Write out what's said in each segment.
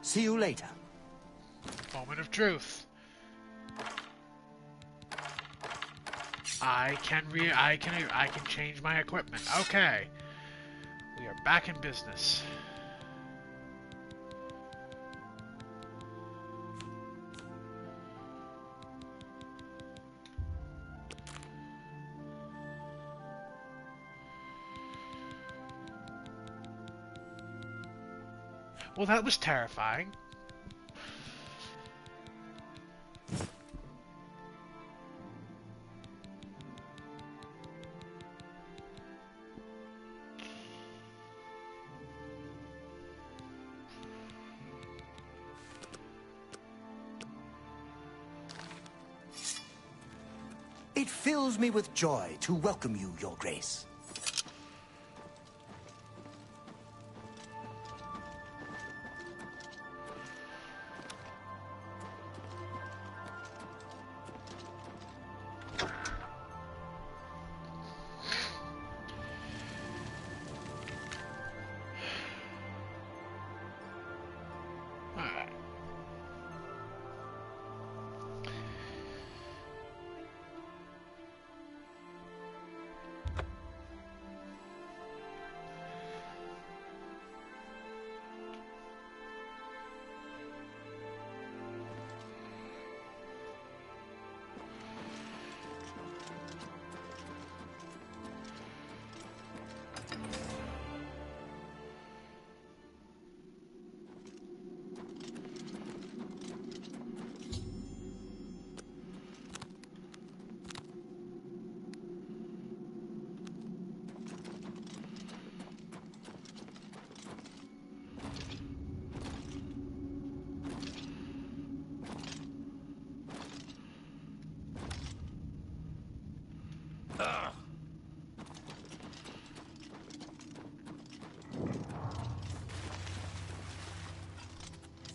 See you later. Moment of truth. I can change my equipment. Okay. We are back in business. Well, that was terrifying. It fills me with joy to welcome you, Your Grace.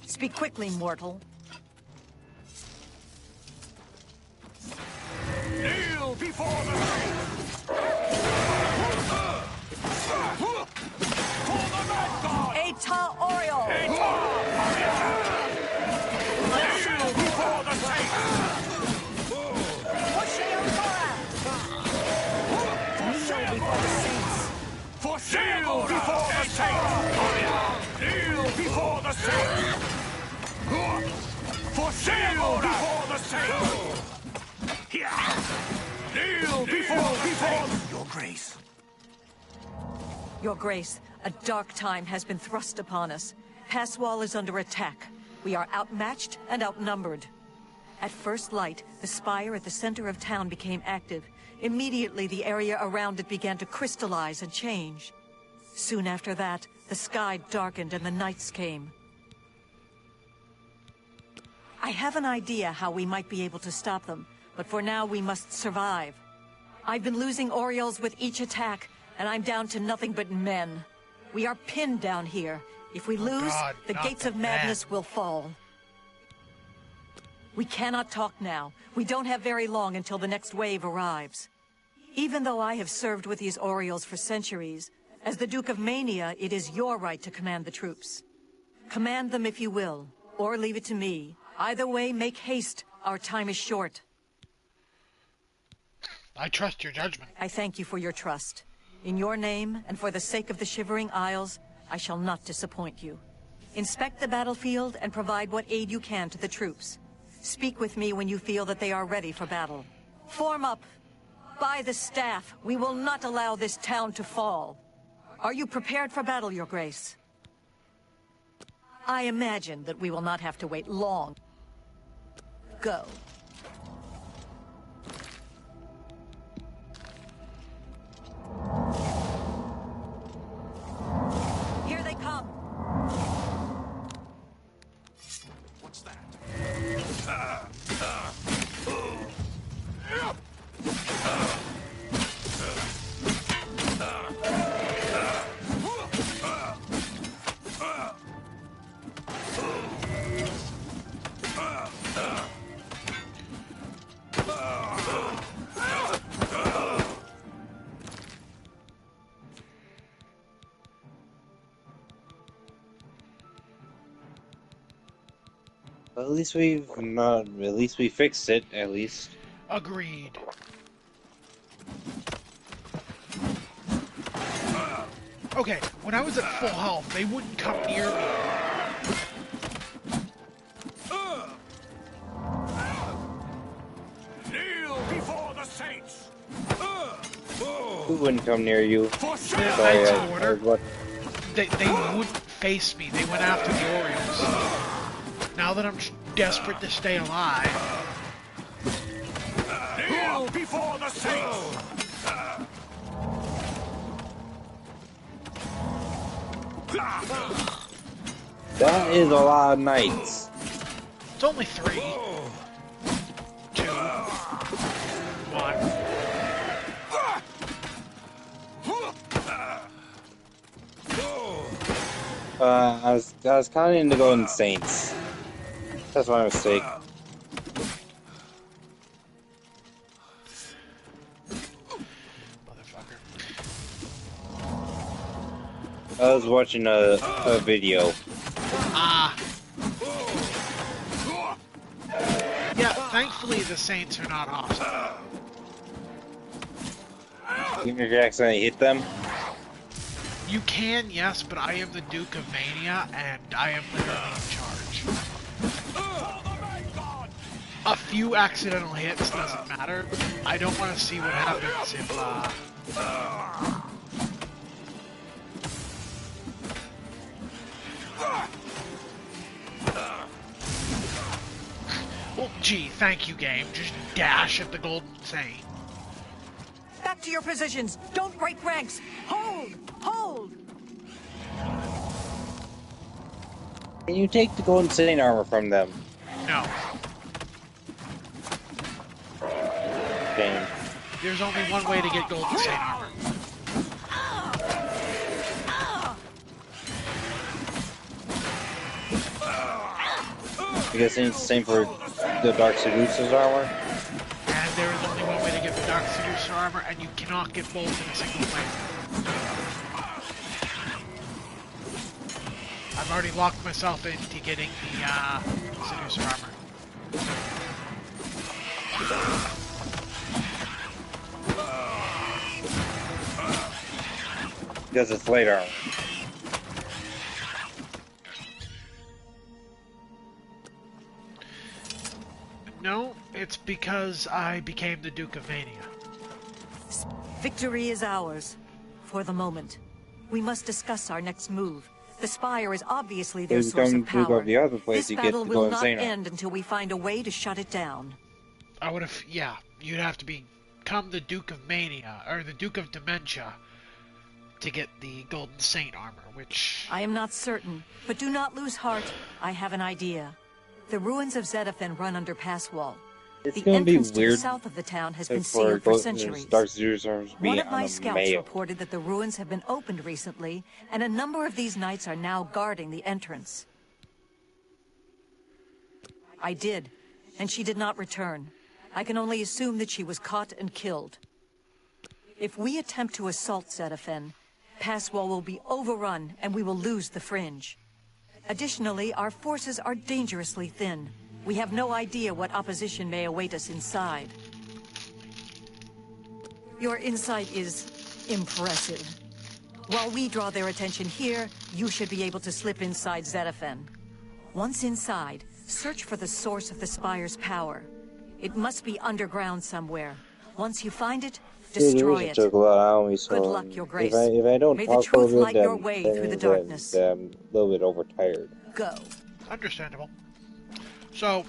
Speak quickly, mortal. Kneel before the king! For the mad god! Eta Oriole! Kneel before the saint! Kneel before the saints! For kneel before the saint! Kneel before the saint! For kneel before the saint! Kneel before Your Grace. Your Grace, a dark time has been thrust upon us. Passwall is under attack. We are outmatched and outnumbered. At first light, the spire at the center of town became active. Immediately, the area around it began to crystallize and change. Soon after that, the sky darkened and the nights came. I have an idea how we might be able to stop them, but for now we must survive. I've been losing Orioles with each attack, and I'm down to nothing but men. We are pinned down here. If we lose, the gates of madness will fall. We cannot talk now. We don't have very long until the next wave arrives. Even though I have served with these Orioles for centuries, as the Duke of Mania, it is your right to command the troops. Command them if you will, or leave it to me. Either way, make haste. Our time is short. I trust your judgment. I thank you for your trust. In your name, and for the sake of the Shivering Isles, I shall not disappoint you. Inspect the battlefield and provide what aid you can to the troops. Speak with me when you feel that they are ready for battle. Form up. By the staff, we will not allow this town to fall. Are you prepared for battle, Your Grace? I imagine that we will not have to wait long. Go. Here they come. What's that? Well, at least we've not. At least we fixed it. At least. Agreed. Okay, when I was at full health, they wouldn't come near me. Kneel before the saints. Who wouldn't come near you? For shame. That's an I order. what? They wouldn't face me. They went after the Orioles. Now that I'm desperate to stay alive. Kneel before the saints. That is a lot of knights. It's only 3. 2. 1. I was counting the Golden Saints. That's my mistake. Motherfucker. I was watching a video. Ah. Yeah, thankfully the Saints are not awesome. Even if you accidentally hit them. You can, yes, but I am the Duke of Mania, and I am literally in charge. A few accidental hits doesn't matter. I don't want to see what happens if, Well, gee, thank you, game. Just dash at the Golden Saint. Back to your positions. Don't break ranks. Hold! Hold! Can you take the Golden Saint armor from them? No. Shame. There's only one way to get Golden Saint armor. I guess it's the same for the Dark Seducer's armor. And there is only one way to get the Dark Seducer armor, and you cannot get both in a single playthrough. I've already locked myself into getting the Seducer armor. Because it's light armor. No, it's because I became the Duke of Mania. Victory is ours. For the moment. We must discuss our next move. The Spire is obviously their If you source come of to power. the other place, This you get battle the will Golden not Saint armor. end until we find a way to shut it down. I would have, yeah, you'd have to become the Duke of Mania, or the Duke of Dementia, to get the Golden Saint armor, which... I am not certain, but do not lose heart. I have an idea. The ruins of Zedaphen run under Passwall. It's The gonna be entrance to the weird south of the town has been for sealed for centuries. Dark Seducer's One being of my on a scouts mail. reported that the ruins have been opened recently, and a number of these knights are now guarding the entrance. I did, and she did not return. I can only assume that she was caught and killed. If we attempt to assault Zedaphen, Passwall will be overrun and we will lose the Fringe. Additionally, our forces are dangerously thin. We have no idea what opposition may await us inside. Your insight is impressive. While we draw their attention here, you should be able to slip inside Zedaphen. Once inside, search for the source of the Spire's power. It must be underground somewhere. Once you find it, destroy it. Took a lot out of me, so Good luck, Your Grace. If I don't May the talk truth over light it, your way through the darkness. I'm a little bit overtired. Go. Understandable. So,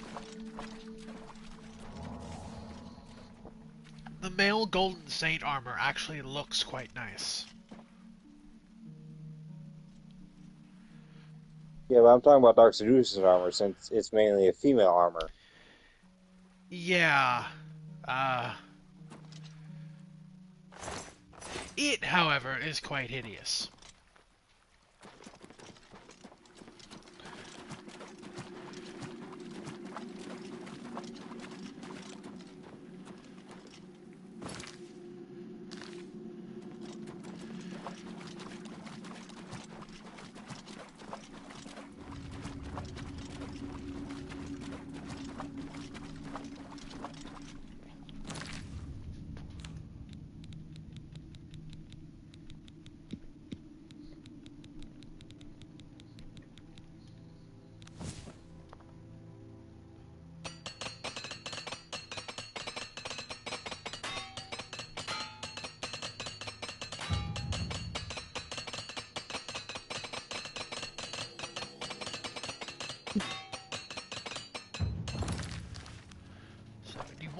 the male Golden Saint armor actually looks quite nice. Yeah, but I'm talking about Dark Seducer's armor since it's mainly a female armor. Yeah. It, however, is quite hideous.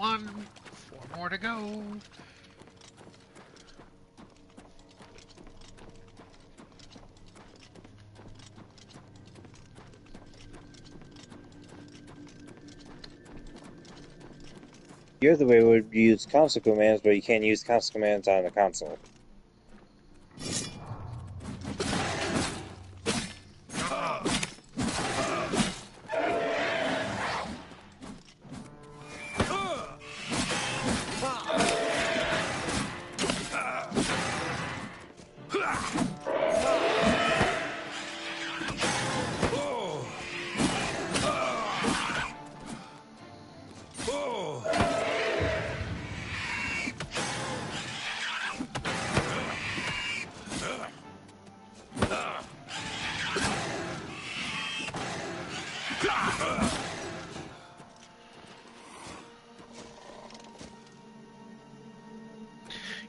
one. 4 more to go. The other way would use console commands, but you can't use console commands on the console.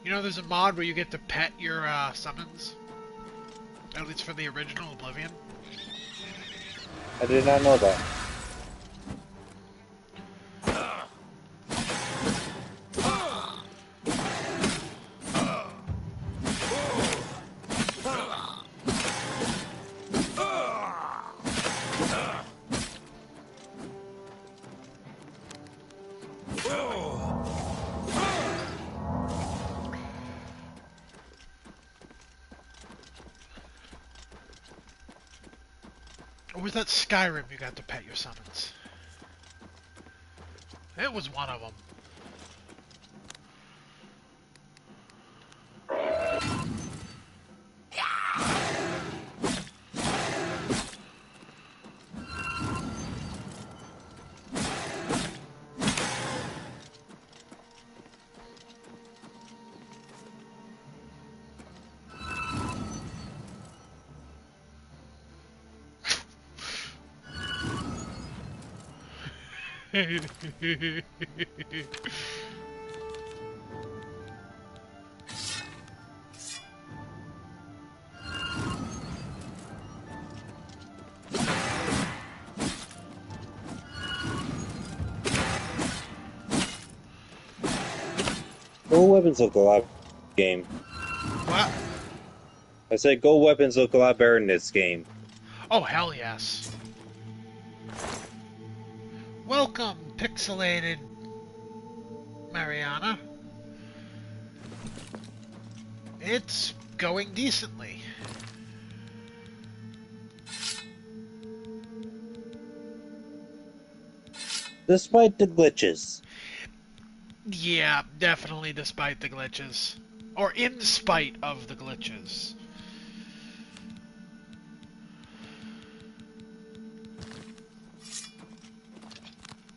You know, there's a mod where you get to pet your summons. At least for the original Oblivion. I did not know that. Or was that Skyrim you got to pet your summons? It was one of them. Gold weapons look a lot game. What? I said gold weapons look a lot better in this game. Oh, hell yes. Welcome, pixelated Mariana. It's going decently. Despite the glitches. Yeah, definitely despite the glitches. Or in spite of the glitches.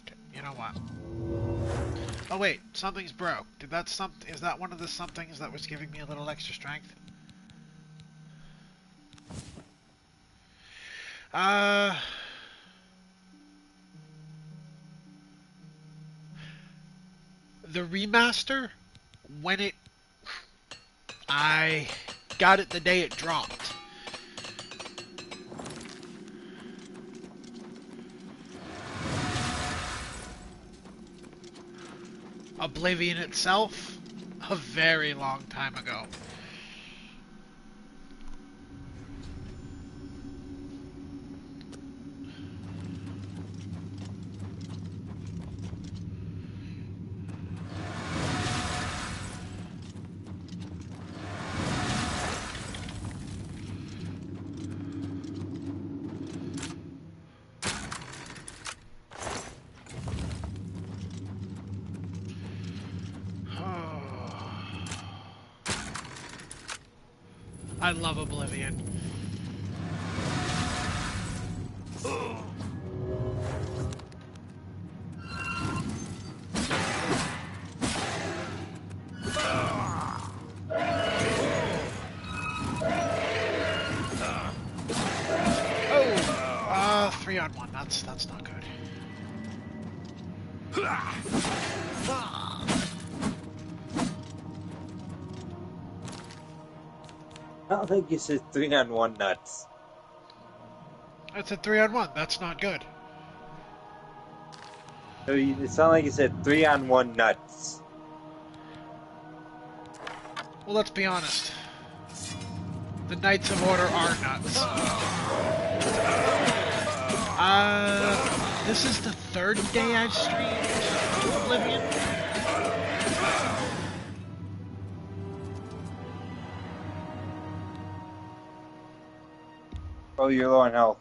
Okay, you know what? Oh wait, something's broke. Is that one of the somethings that was giving me a little extra strength? The remaster, I got it the day it dropped. Oblivion itself, a very long time ago. I love Oblivion. Oh, 3-on-1. That's not good. I don't think you said 3-on-1 nuts. That's a 3-on-1. That's not good. So it sounded like you said 3-on-1 nuts. Well, let's be honest. The Knights of Order are nuts. This is the third day I've streamed Oblivion. Oh, you're low on health.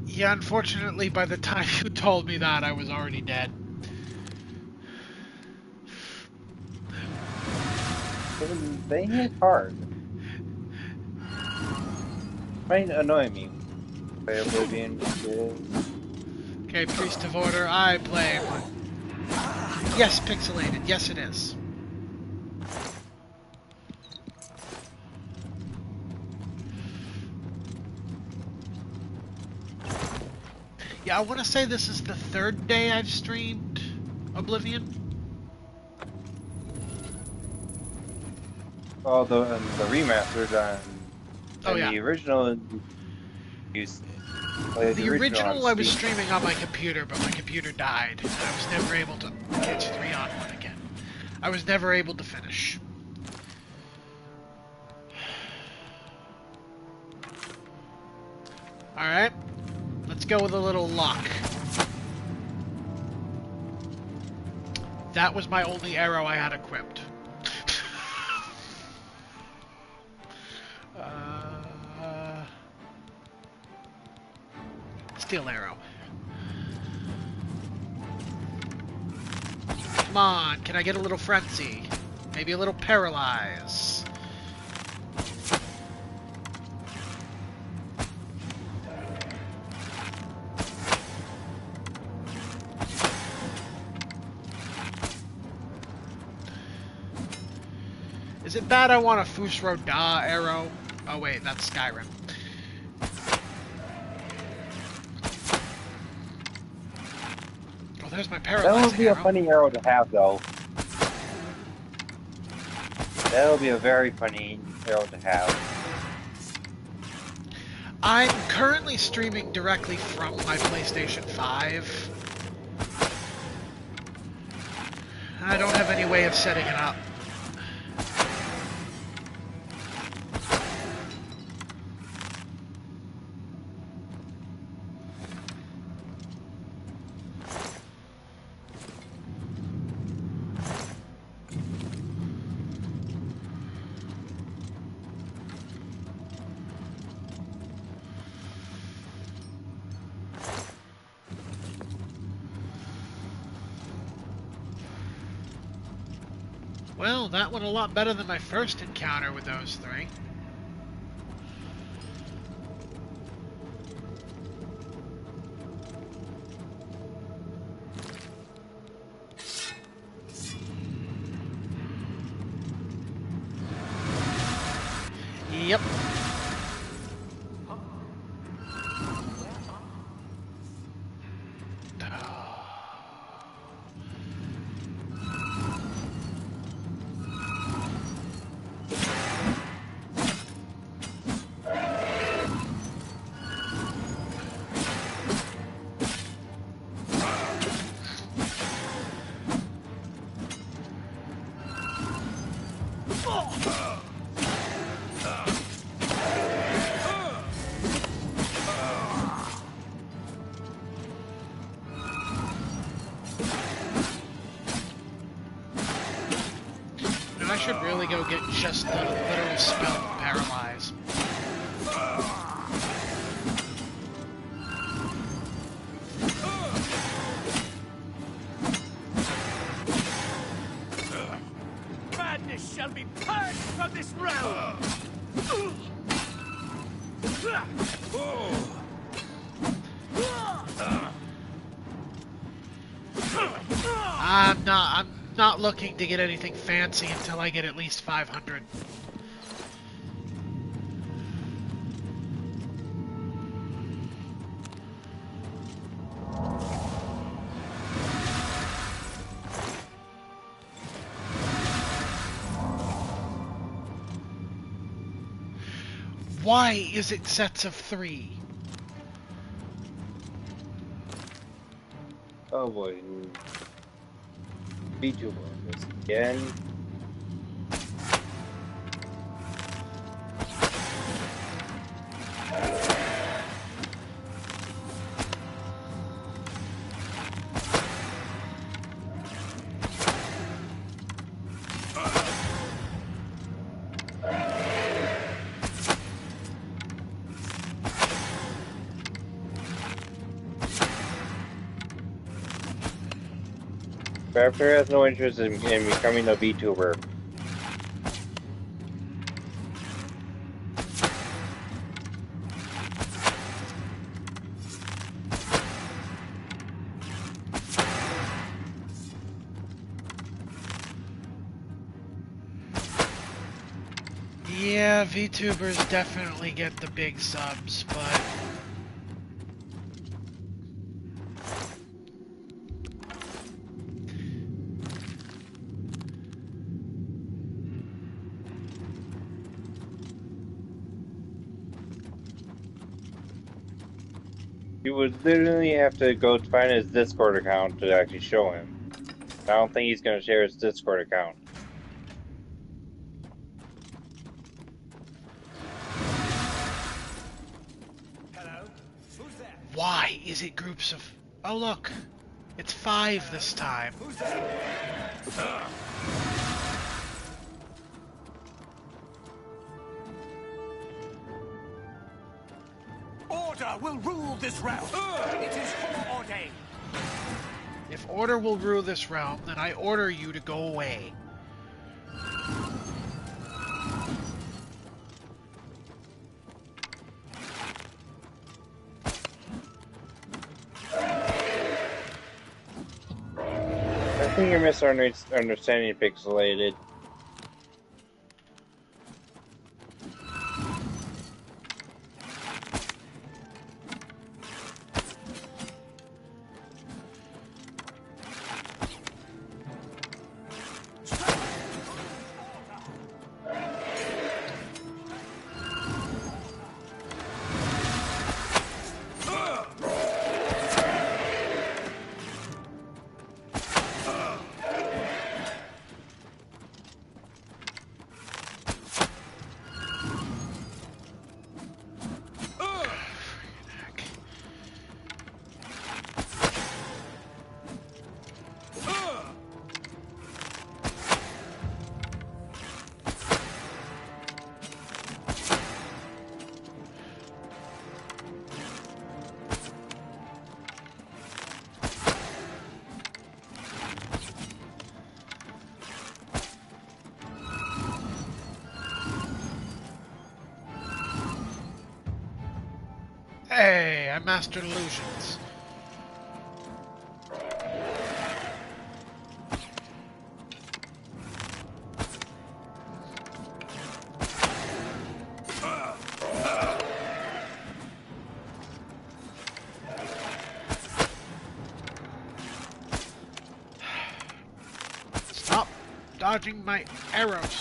Yeah, unfortunately, by the time you told me that, I was already dead. They hit hard. Might annoy me. Play Oblivion. Okay, Priest of Order, I play one. Yes, pixelated. Yes, it is. Yeah, I want to say this is the third day I've streamed Oblivion. Well, the remastered Oh, yeah. the original. The original I was streaming on my computer, but my computer died, and I was never able to. It's 3-on-1 again. I was never able to finish. Alright. Let's go with a little luck. That was my only arrow I had equipped. Steel arrow. Come on, can I get a little frenzy? Maybe a little paralyze. Is it bad I want a Fusro Da arrow? Oh wait, that's Skyrim. Oh, there's my paralyzing That would be arrow. a funny arrow to have, though. That would be a very funny arrow to have. I'm currently streaming directly from my PlayStation 5. I don't have any way of setting it up. Well, that went a lot better than my first encounter with those three. Yep. I should really go get just the literal spell Paralyze. Madness shall be purged from this realm! I'm not looking to get anything fancy until I get at least 500. Why is it sets of 3? Oh boy. VTuber this again. Raptor has no interest in becoming a VTuber. Yeah, VTubers definitely get the big subs, but You would literally have to go find his Discord account to actually show him. I don't think he's going to share his Discord account. Hello? Who's there? why is it groups of... Oh look, it's 5 this time. Who's there? Order will rule this realm. It is foreordained. If order will rule this realm, then I order you to go away. I think you're misunderstanding Pixelated. Hey, I mastered illusions. Stop dodging my arrows.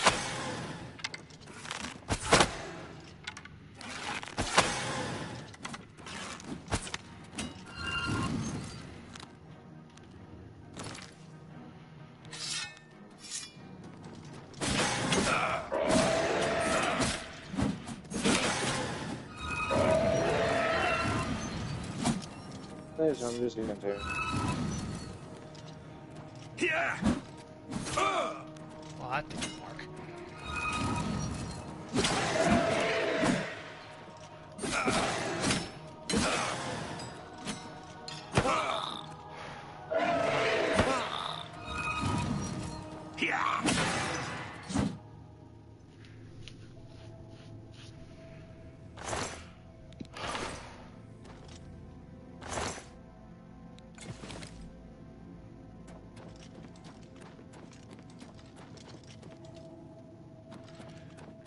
I'm just going to. Here! Well, that didn't work. Here!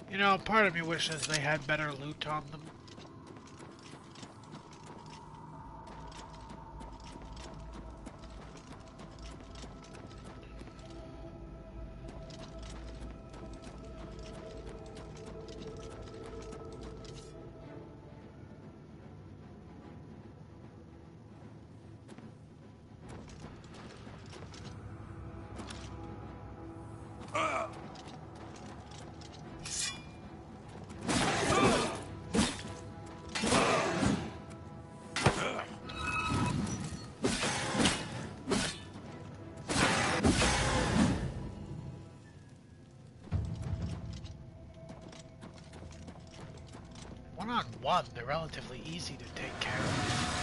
You know, part of me wishes they had better loot on them. one, they're relatively easy to take care of.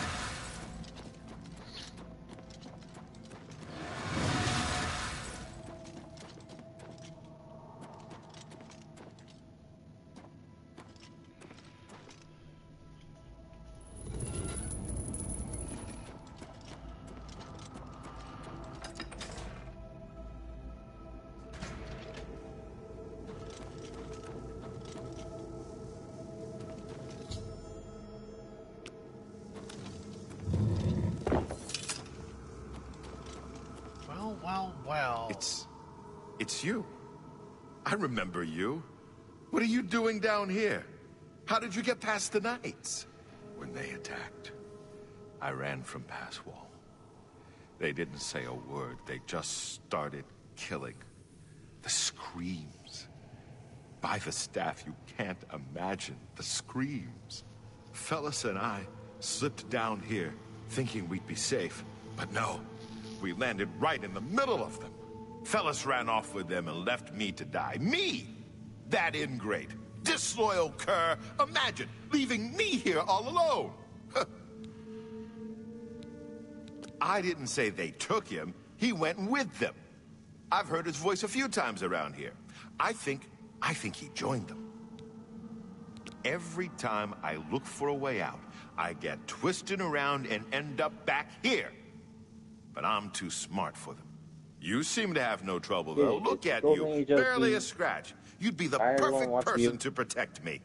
Well. It's you. I remember you. What are you doing down here? How did you get past the knights? When they attacked, I ran from Passwall. They didn't say a word. They just started killing. The screams. By the staff, you can't imagine the screams. Fellas and I slipped down here, thinking we'd be safe. But no, we landed right in the middle of them. Fellas ran off with them and left me to die. Me! That ingrate, disloyal cur. Imagine leaving me here all alone. I didn't say they took him. He went with them. I've heard his voice a few times around here. I think he joined them. Every time I look for a way out, I get twisted around and end up back here. But I'm too smart for them. You seem to have no trouble, though. Look at you. Barely a scratch. You'd be the perfect person to protect me.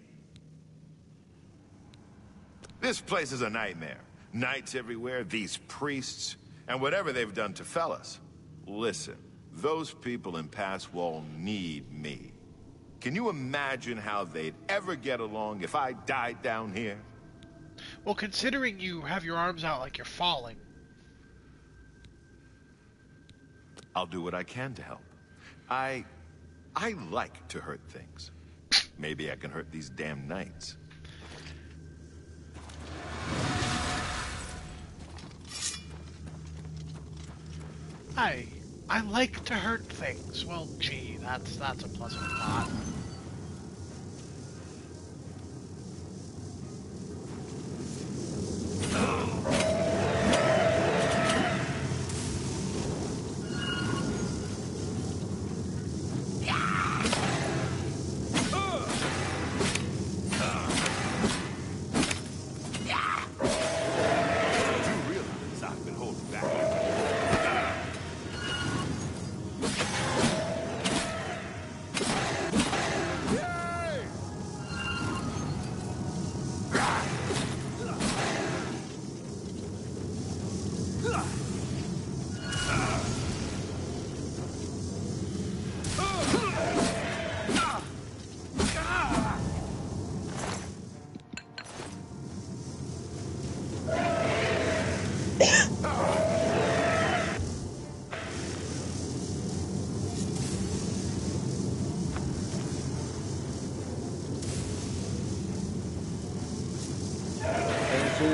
This place is a nightmare. Knights everywhere, these priests, and whatever they've done to fellas. Listen, those people in Passwall need me. Can you imagine how they'd ever get along if I died down here? Well, considering you have your arms out like you're falling. I'll do what I can to help. I like to hurt things. Maybe I can hurt these damn knights. I like to hurt things. Well, gee, that's a pleasant thought.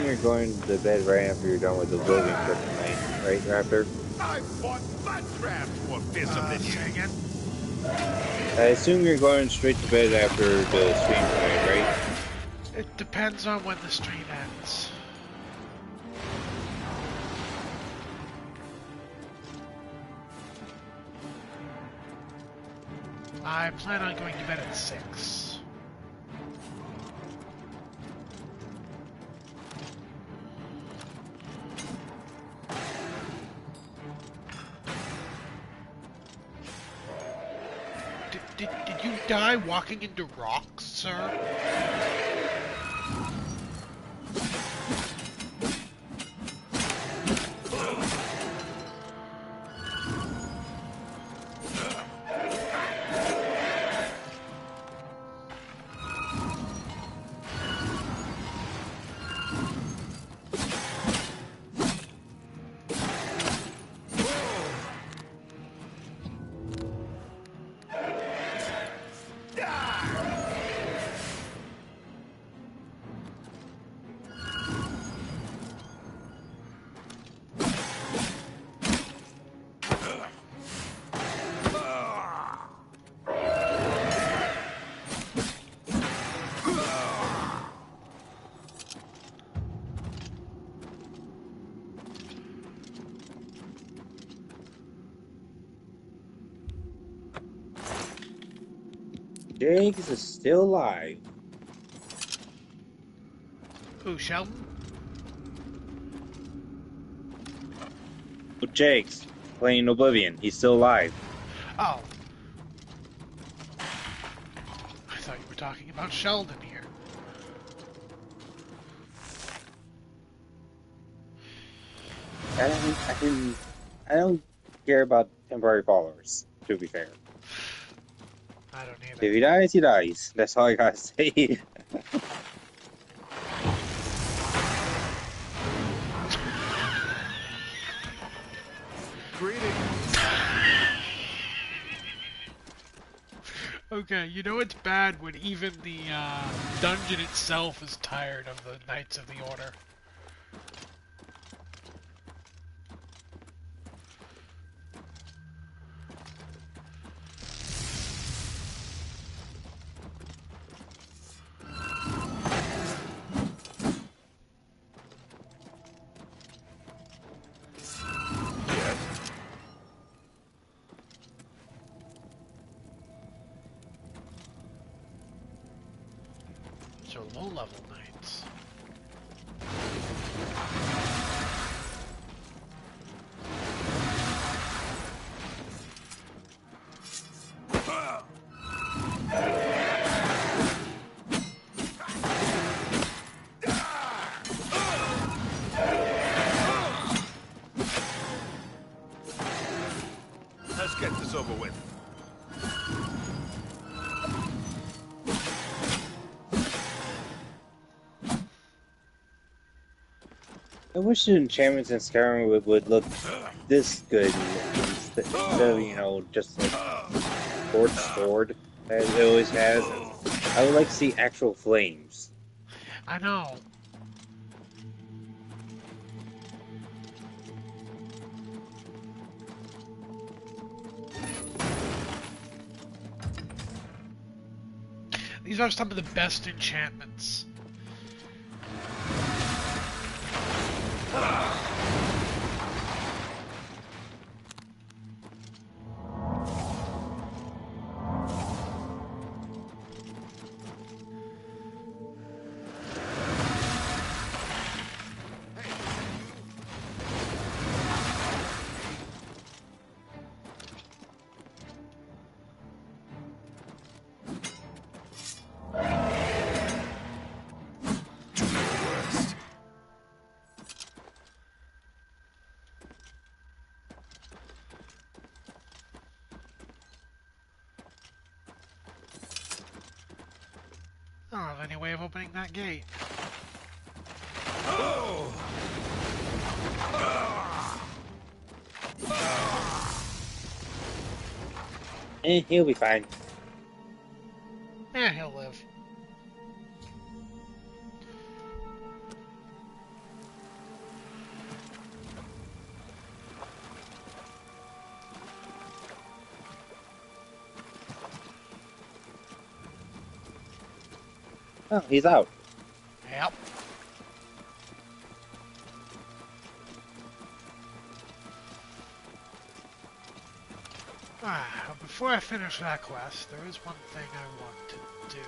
You're going to bed right after you're done with the Oblivion for tonight, right, Raptor? I fought bloodcraft more fearsome than you. Again? I assume you're going straight to bed after the stream tonight, right? It depends on when the stream ends. I plan on going to bed at 6. Did you die walking into rocks, sir? Jakes is still alive. Who, Sheldon? Jakes playing Oblivion. He's still alive. Oh. I thought you were talking about Sheldon here. I don't care about temporary followers, to be fair. I don't either. If he dies, he dies. That's all I gotta say. Greetings. Okay, you know it's bad when even the dungeon itself is tired of the Knights of the Order. So low-level knights. Let's get this over with. I wish the enchantments in Skyrim would look this good instead of, you know, just like sword as it always has. I would like to see actual flames. I know. These are some of the best enchantments. I don't have any way of opening that gate. He'll be fine. Eh, he'll live. Oh, he's out. Yep. Before I finish that quest, there is one thing I want to do.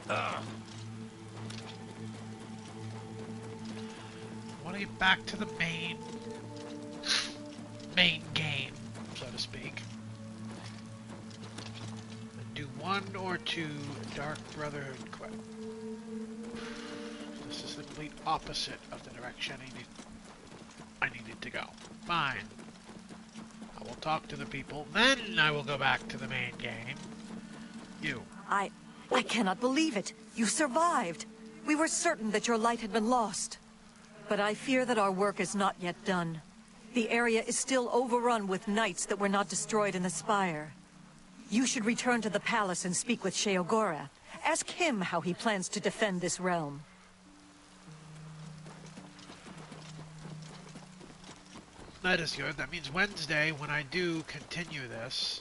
I want to get back to the main game, so to speak. And do one or two Dark Brotherhood quests. This is the complete opposite of the direction I needed to go. Fine. I will talk to the people, then I will go back to the main game. You. I cannot believe it. You survived. We were certain that your light had been lost. But I fear that our work is not yet done. The area is still overrun with knights that were not destroyed in the spire. You should return to the palace and speak with Sheogora. Ask him how he plans to defend this realm. That is good. That means Wednesday, when I do continue this,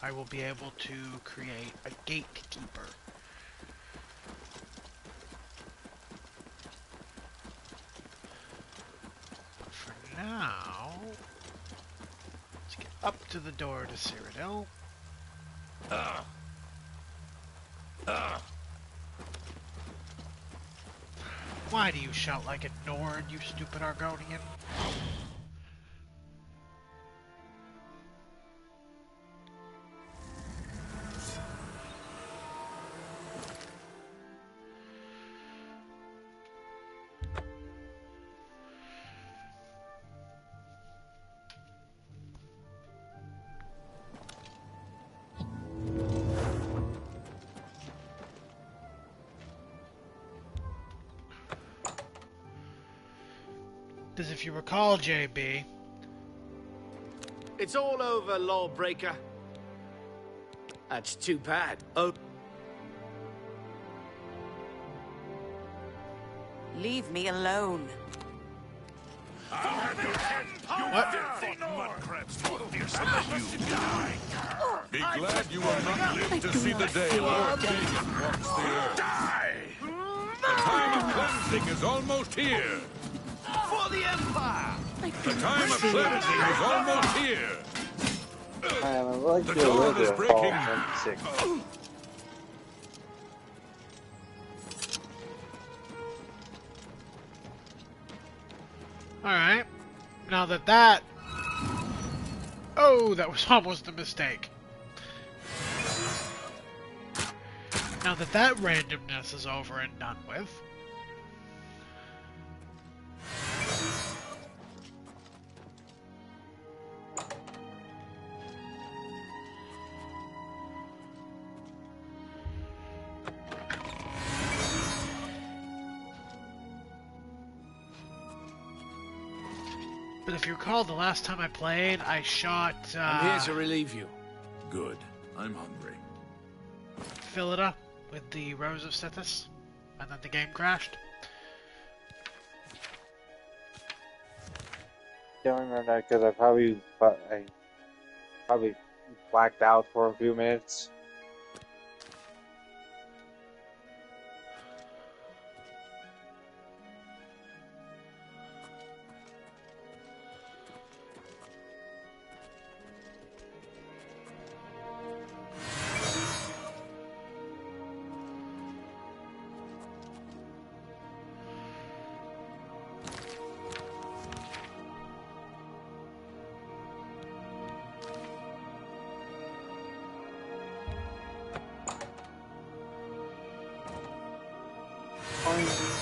I will be able to create a gatekeeper. But for now, let's get up to the door to Cyrodiil. Why do you shout like a Nord, you stupid Argonian? Because if you recall, JB... It's all over, lawbreaker. That's too bad. Oh. Leave me alone. Be glad you will not live to see the day Lord Dagon walks the earth. Die! The time of cleansing is almost here. For the Empire! The time of cleansing is almost here. I would like The to do a little dawn is bit of Fall breaking. 26. Alright. Now that... Oh, that was almost a mistake. Now that randomness is over and done with... But if you recall, the last time I played, I shot, I'm here to relieve you. Good. I'm hungry. Philida with the Rose of Sithis, and then the game crashed. Don't remember that because I probably blacked out for a few minutes.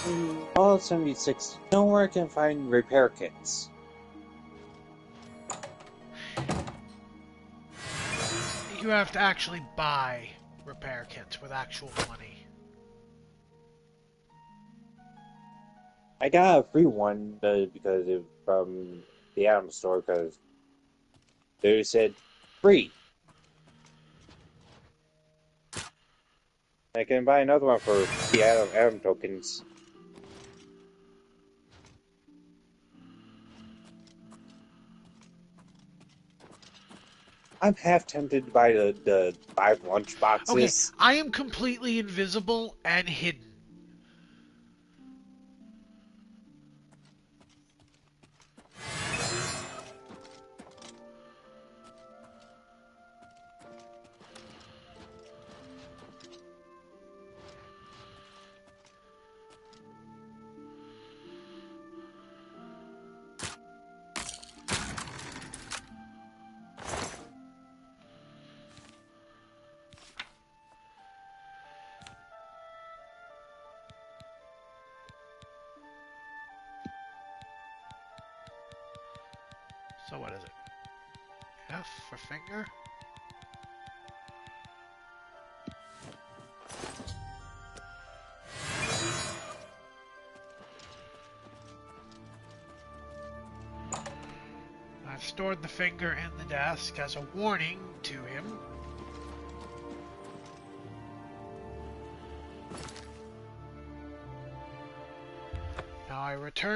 In Fallout 76, nowhere I can find repair kits. You have to actually buy repair kits with actual money. I got a free one because it from the Atom Store because they said free. I can buy another one for the Atom tokens. I'm half tempted to buy the 5 lunch boxes. Okay, I am completely invisible and hidden. So what is it? F for finger? I've stored the finger in the desk as a warning to him. Now I return